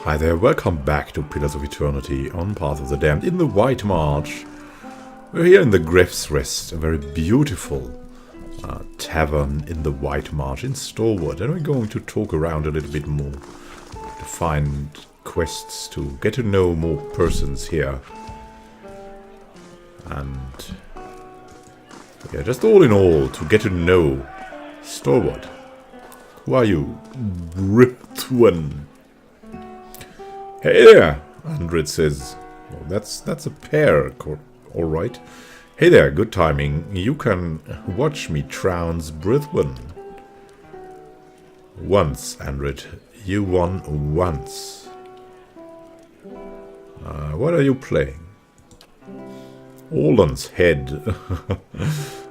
Hi there, welcome back to Pillars of Eternity on Path of the Damned in the White March. We're here in the Griff's Rest, a very beautiful tavern in the White March in Stalwart, and we're going to talk around a little bit more to find quests to get to know more persons here. And yeah, just all in all, to get to know Stalwart. Who are you? Brithwen. Hey there, Andred says. Well, that's a pair, alright. Hey there, good timing. You can watch me trounce Brithwen. Once, Andred. You won once. What are you playing? Orlan's head.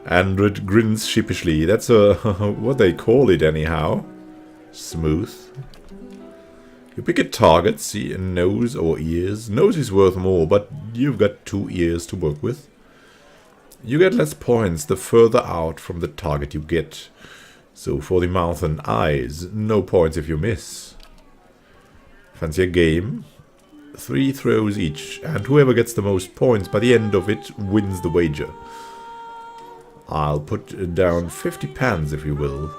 Andred grins sheepishly. That's what they call it anyhow. Smooth. You pick a target, see a nose or ears. Nose is worth more, but you've got 2 ears to work with. You get less points the further out from the target you get. So for the mouth and eyes, no points if you miss. Fancy a game? 3 throws each, and whoever gets the most points by the end of it wins the wager. I'll put down 50 pans if you will.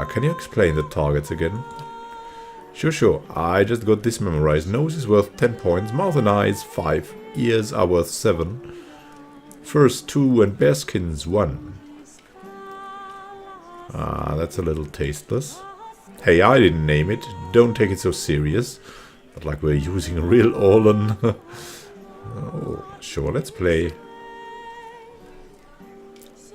Can you explain the targets again? Sure. I just got this memorized. Nose is worth 10 points, mouth and eyes 5, ears are worth 7. First 2 and bearskins 1. That's a little tasteless. Hey, I didn't name it. Don't take it so serious. Not like we're using a real Orlan. Oh, sure, let's play.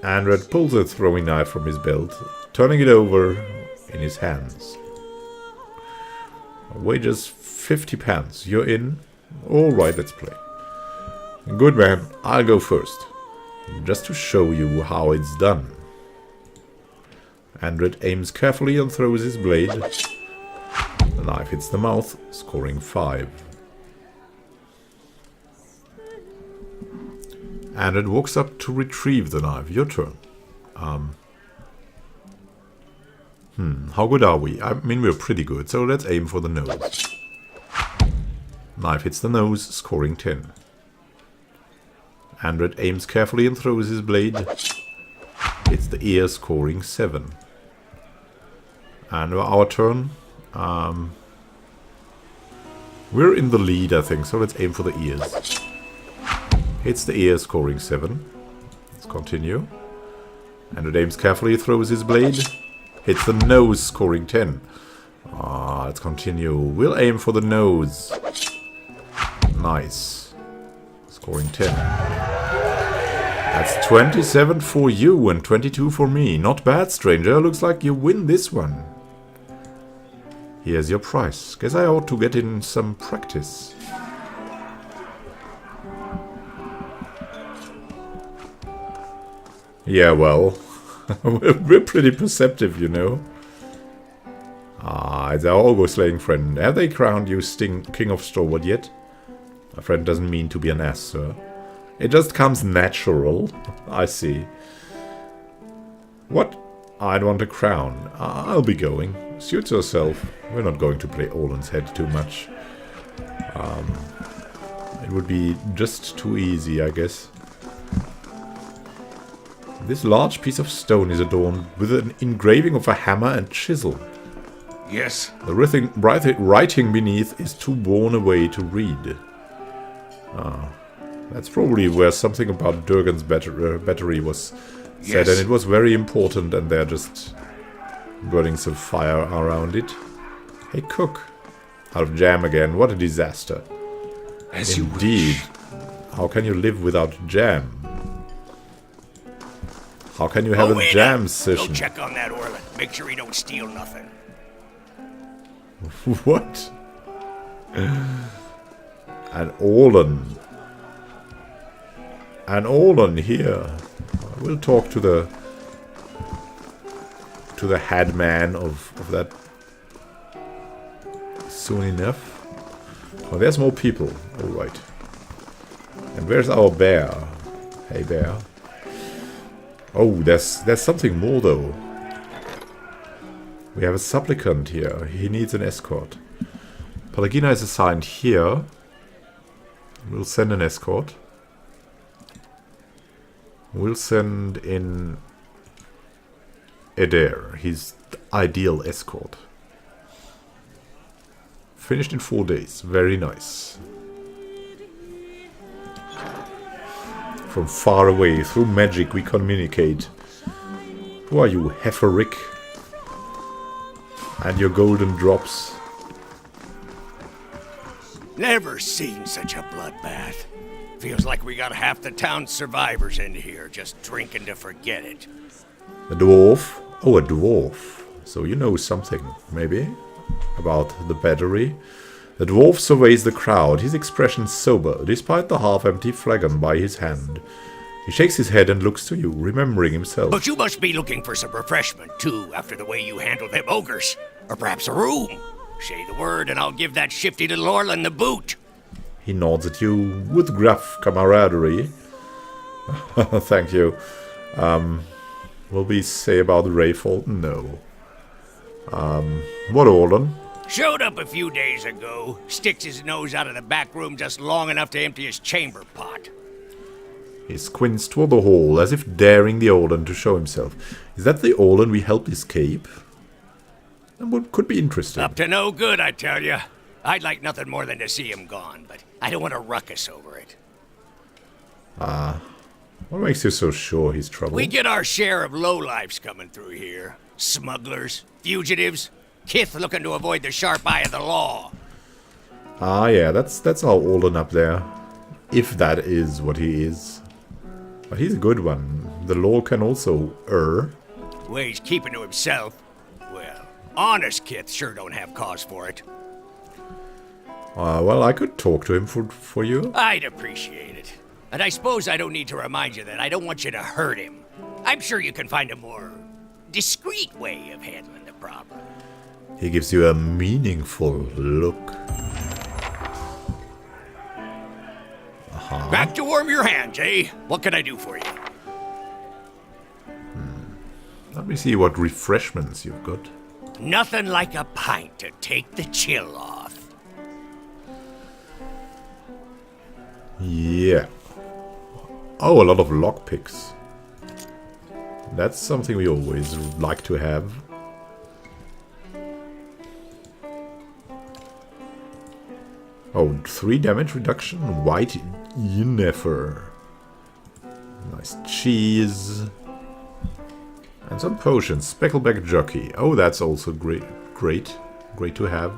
Andred pulls a throwing knife from his belt, turning it over in his hands. Wages 50 pans. You're in? Alright, let's play. Good man, I'll go first. Just to show you how it's done. Andred aims carefully and throws his blade. The knife hits the mouth, scoring 5. Andred walks up to retrieve the knife. Your turn. How good are we? I mean, we're pretty good, so let's aim for the nose. Knife hits the nose, scoring 10. Andred aims carefully and throws his blade. Hits the ear, scoring 7. And our turn. We're in the lead, I think, so let's aim for the ears. Hits the ear, scoring 7. Let's continue. Andred aims carefully, throws his blade. Hits the nose, scoring 10. Let's continue. We'll aim for the nose. Nice. Scoring 10. That's 27 for you and 22 for me. Not bad, stranger. Looks like you win this one. Here's your price. Guess I ought to get in some practice. Yeah, well... we're pretty perceptive, you know. It's our Ogre-slaying friend. Have they crowned you King of Stalwart yet? A friend doesn't mean to be an ass, sir. It just comes natural. I see. What? I'd want a crown. I'll be going. Suit yourself. We're not going to play Orlan's head too much. It would be just too easy, I guess. This large piece of stone is adorned with an engraving of a hammer and chisel. Yes. The writing beneath is too worn away to read. That's probably where something about Durgan's battery was said, and it was very important, and they're just burning some fire around it. Hey, cook. Out of jam again. What a disaster. As Indeed. you wish. How can you live without jam? How can you have a jam session? Go check on that Orlan. Make sure he don't steal nothing. What? An Orlan. An Orlan here. We'll talk to the head man of that soon enough. Oh, there's more people. Alright. And where's our bear? Hey, bear. Oh, there's something more, though. We have a supplicant here. He needs an escort. Palagina is assigned here. We'll send an escort. We'll send in Adair. He's the ideal escort. Finished in 4 days. Very nice. From far away, through magic, we communicate. Who are you, Hefferick? And your golden drops. Never seen such a bloodbath. Feels like we got half the town's survivors in here, just drinking to forget it. A dwarf? Oh, a dwarf. So you know something, maybe, about the battery. The dwarf surveys the crowd, his expression sober, despite the half-empty flagon by his hand. He shakes his head and looks to you, remembering himself. But you must be looking for some refreshment, too, after the way you handled them ogres. Or perhaps a room. Say the word and I'll give that shifty little Orlan the boot. He nods at you with gruff camaraderie. Thank you. Will we say about Rayfall? No. What Orlan? Showed up a few days ago. Sticks his nose out of the back room just long enough to empty his chamber pot. He squints toward the hall, as if daring the Orlan to show himself. Is that the Orlan we helped escape? That could be interesting. Up to no good, I tell you. I'd like nothing more than to see him gone, but I don't want a ruckus over it. What makes you so sure he's trouble? We get our share of lowlifes coming through here. Smugglers, fugitives, kith looking to avoid the sharp eye of the law. Ah, yeah, that's our Orlan up there. If that is what he is. But he's a good one. The law can also err. The way he's keeping to himself, well, honest kith sure don't have cause for it. Well, I could talk to him for you. I'd appreciate it. And I suppose I don't need to remind you that I don't want you to hurt him. I'm sure you can find a more discreet way of handling the problem. He gives you a meaningful look. Back to warm your hands, eh? What can I do for you? Let me see what refreshments you've got. Nothing like a pint to take the chill off. Yeah. Oh, a lot of lockpicks. That's something we always like to have. Oh, 3 damage reduction. White Yennefer. Nice cheese. And some potions. Speckleback jockey. Oh, that's also great. Great to have.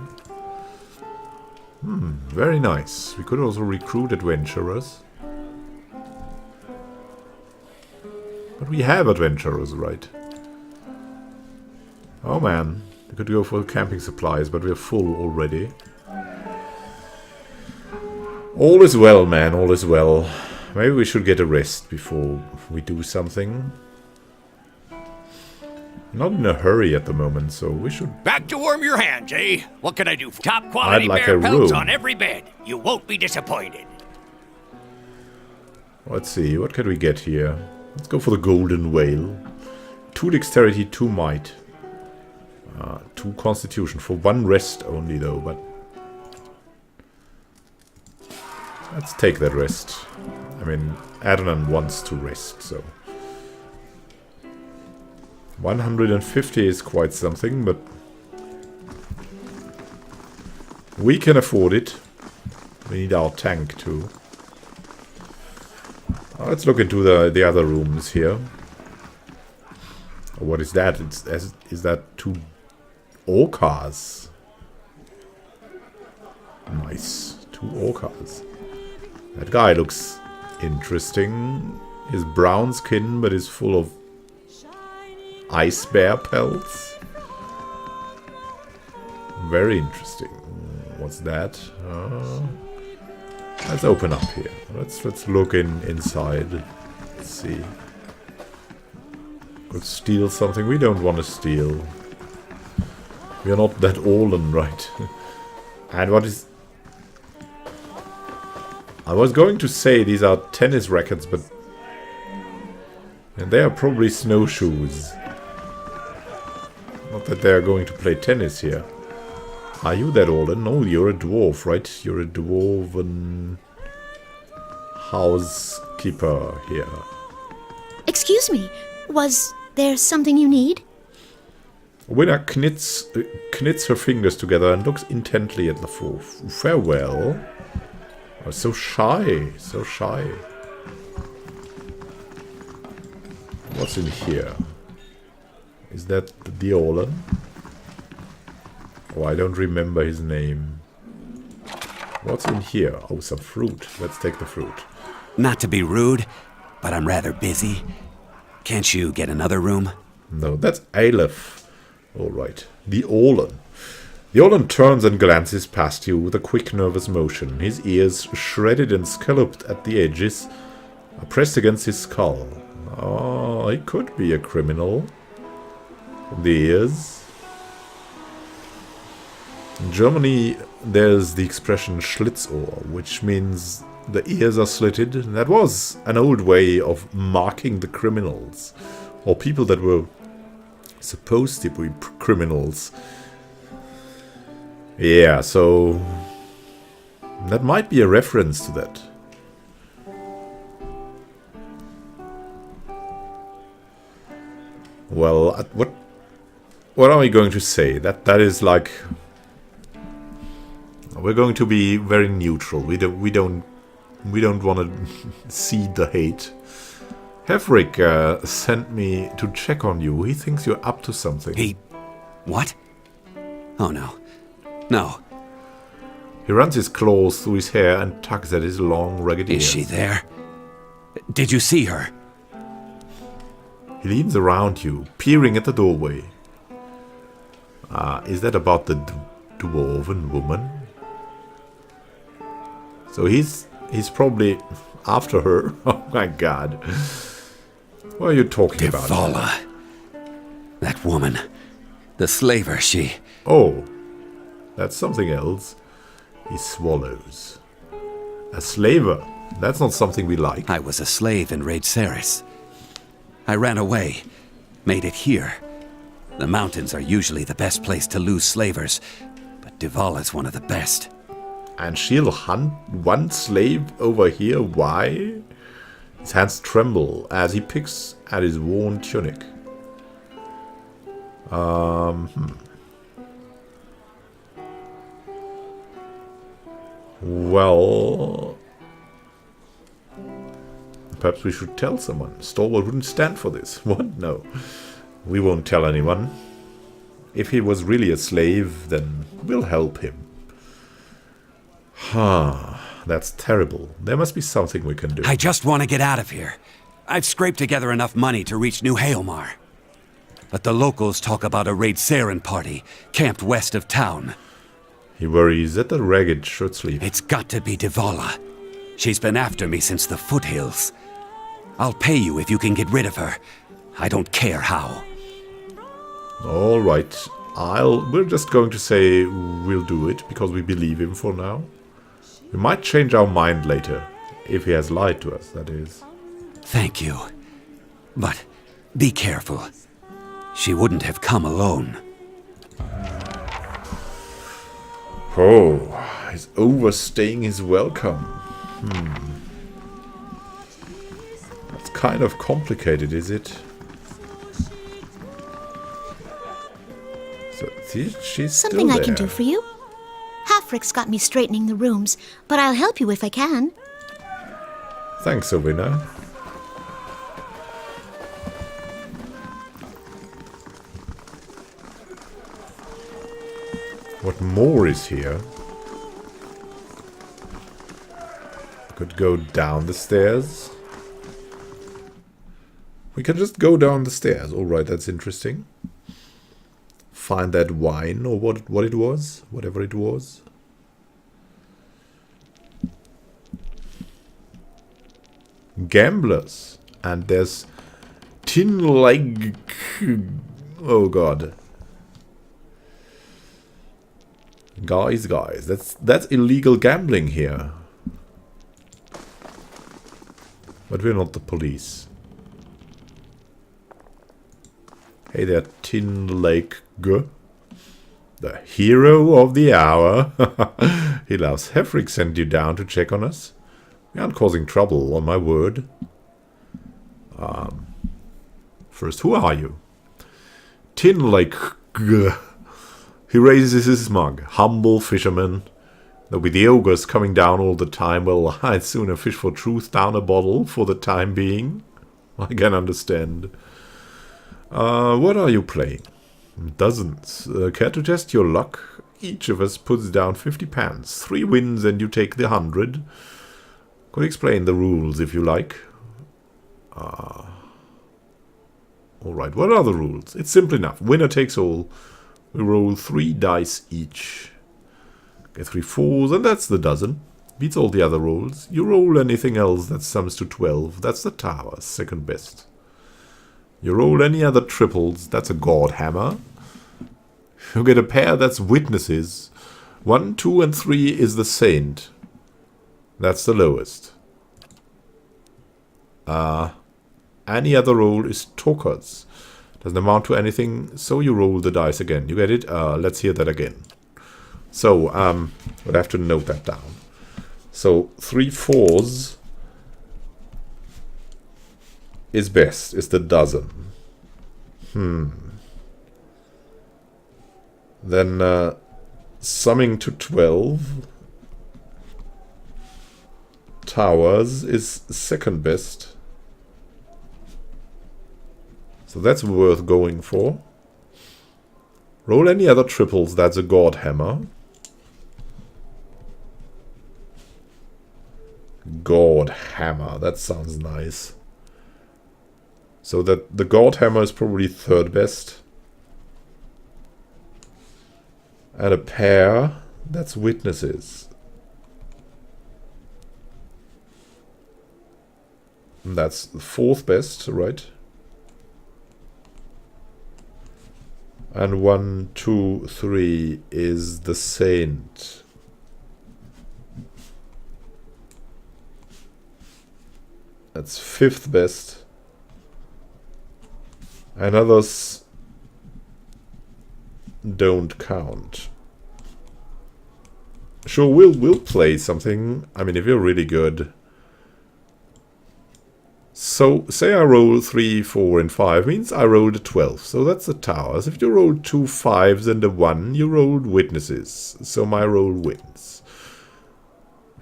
Very nice. We could also recruit adventurers. But we have adventurers, right? Oh man. We could go for camping supplies, but we're full already. All is well, man. All is well. Maybe we should get a rest before we do something. Not in a hurry at the moment, so we should... Back to warm your hands, eh? What can I do for top quality I'd like bear a pelts room. on every bed. You won't be disappointed. Let's see, what can we get here? Let's go for the golden whale. 2 dexterity, 2 might. 2 constitution. For 1 rest only, though, but... Let's take that rest. I mean, Adnan wants to rest, so... 150 is quite something, but... we can afford it. We need our tank, too. Let's look into the other rooms here. What is that? Is that 2 orcas? Nice. 2 orcas. That guy looks interesting. His brown skin, but is full of ice bear pelts. Very interesting. What's that? Let's open up here. Let's look inside. Let's see. Could steal something. We don't want to steal. We are not that Orlan, right? And what is... I was going to say these are tennis rackets, but... and they are probably snowshoes. Not that they are going to play tennis here. Are you that old? No, you're a dwarf, right? You're a dwarven housekeeper here. Excuse me, was there something you need? Winner knits her fingers together and looks intently at the four. Farewell. Oh, so shy, so shy. What's in here? Is that the Orlan? Oh, I don't remember his name. What's in here? Oh, some fruit. Let's take the fruit. Not to be rude, but I'm rather busy. Can't you get another room? No, that's Aleph. All right. The Orlan. The Orlan turns and glances past you with a quick, nervous motion. His ears, shredded and scalloped at the edges, are pressed against his skull. Oh, he could be a criminal. The ears. In Germany, there's the expression Schlitzohr, which means the ears are slitted. That was an old way of marking the criminals, or people that were supposed to be criminals. Yeah, so that might be a reference to that. Well, what are we going to say? That is like, we're going to be very neutral. We don't want to seed the hate. Hefric sent me to check on you. He thinks you're up to something. He... what? Oh no. No. He runs his claws through his hair and tugs at his long, ragged ears. Is she there? Did you see her? He leans around you, peering at the doorway. Is that about the dwarven woman? So he's probably after her. Oh my god. What are you talking about? Devala. That woman. The slaver, she... Oh. That's something else. He swallows. A slaver. That's not something we like. I was a slave in Raid Ceres. I ran away. Made it here. The mountains are usually the best place to lose slavers, but Devala's one of the best. And she'll hunt one slave over here? Why? His hands tremble as he picks at his worn tunic. Well, perhaps we should tell someone. Stalwart wouldn't stand for this. What? No. We won't tell anyone. If he was really a slave, then we'll help him. That's terrible. There must be something we can do. I just want to get out of here. I've scraped together enough money to reach New Haelmar. But the locals talk about a Raid Saren party, camped west of town. He worries at the ragged shirt sleeve. It's got to be Devala. She's been after me since the foothills. I'll pay you if you can get rid of her. I don't care how. All right. We're just going to say we'll do it because we believe him for now. We might change our mind later. If he has lied to us, that is. Thank you. But be careful. She wouldn't have come alone. Oh, he's overstaying his welcome. That's kind of complicated, is it? So, see, she's Something still I can there. do for you? Hafric's got me straightening the rooms, but I'll help you if I can. Thanks, Ovina. What more is here? Could go down the stairs. We can just go down the stairs. Alright, that's interesting. Find that wine or what it was. Whatever it was. Gamblers. And there's tin leg. Oh god. Guys, that's illegal gambling here. But we're not the police. Hey there, Tin Lake. The hero of the hour. He laughs. Hefric sent you down to check on us. We aren't causing trouble, on my word. First, who are you? Tin Lake. He raises his mug. Humble fisherman. Though with the ogres coming down all the time, well, I'd sooner fish for truth down a bottle for the time being. I can understand. What are you playing? Dozens. Care to test your luck? Each of us puts down 50 pence. 3 wins and you take the 100. Could explain the rules if you like. Alright, what are the rules? It's simple enough. Winner takes all. We roll 3 dice each. Get 3 4s, and that's the dozen. Beats all the other rolls. You roll anything else that sums to 12. That's the tower, second best. You roll any other triples. That's a god hammer. You get a pair, that's witnesses. 1, 2, and 3 is the saint. That's the lowest. Any other roll is talkers. Doesn't amount to anything, so you roll the dice again. You get it? Let's hear that again. So, we'll have to note that down. So, 3 4s is best, is the dozen. Then, summing to 12. Towers is second best. So that's worth going for. Roll any other triples, that's a god hammer. God hammer, that sounds nice. So that the god hammer is probably third best. And a pair, that's witnesses. And that's the fourth best, right? And 1, 2, 3 is the saint. That's fifth best. And others don't count. Sure, we'll play something. I mean, if you're really good. So, say I roll 3, 4, and 5, means I rolled a 12. So that's the towers. If you rolled 2 5s and a 1, you rolled witnesses. So my roll wins.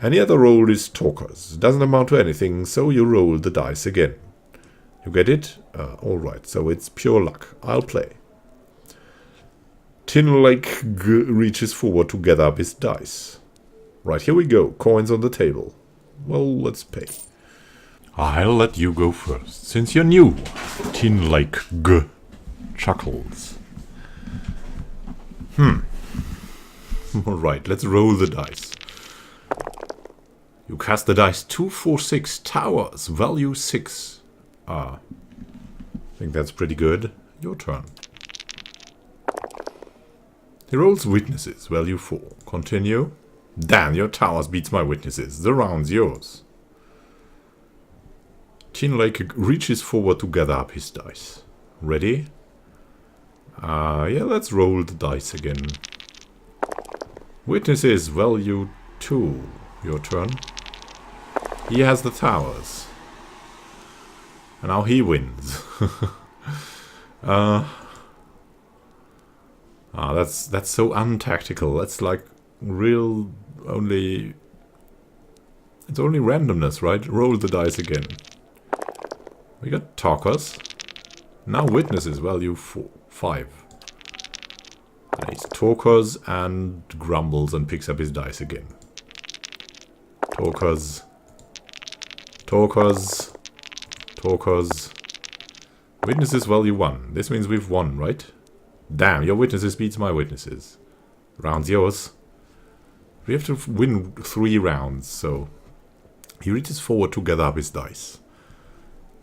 Any other roll is talkers. Doesn't amount to anything, so you roll the dice again. You get it? Alright, so it's pure luck. I'll play. Tin Lake reaches forward to gather up his dice. Right, here we go. Coins on the table. Well, let's pay. I'll let you go first, since you're new. Tin Lake chuckles. Alright, let's roll the dice. You cast the dice 2, 4, 6 towers, value 6. I think that's pretty good. Your turn. He rolls witnesses, value 4. Continue. Damn, your towers beats my witnesses. The round's yours. Tin Lake reaches forward to gather up his dice. Ready? Yeah, let's roll the dice again. Witnesses, value 2. Your turn. He has the towers. And now he wins. That's so untactical. That's like real only... It's only randomness, right? Roll the dice again. We got talkers. Now witnesses, value 5. And he's talkers and grumbles and picks up his dice again. Talkers. Talkers. Talkers. Witnesses, value 1. This means we've won, right? Damn, your witnesses beats my witnesses. Round's yours. We have to win 3 rounds, so... He reaches forward to gather up his dice.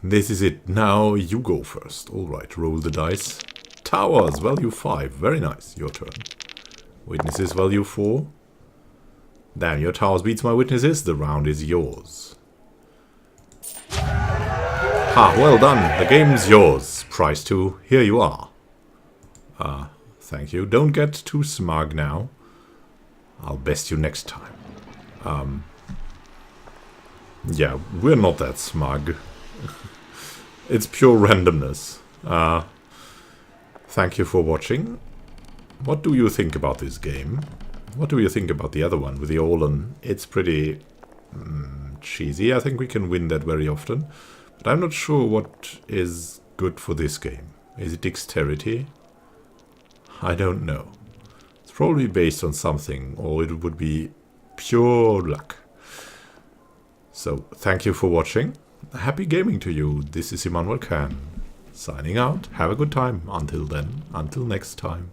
This is it. Now you go first. Alright, roll the dice. Towers, value 5. Very nice. Your turn. Witnesses, value 4. Damn, your towers beats my witnesses. The round is yours. Ha, well done. The game's yours. Prize 2. Here you are. Thank you. Don't get too smug now. I'll best you next time. Yeah, we're not that smug. It's pure randomness. Thank you for watching. What do you think about this game? What do you think about the other one with the Olen? It's pretty cheesy. I think we can win that very often. But I'm not sure what is good for this game. Is it dexterity? I don't know. It's probably based on something, or it would be pure luck. So, thank you for watching. Happy gaming to you. This is Immanuel signing out. Have a good time. Until then, until next time.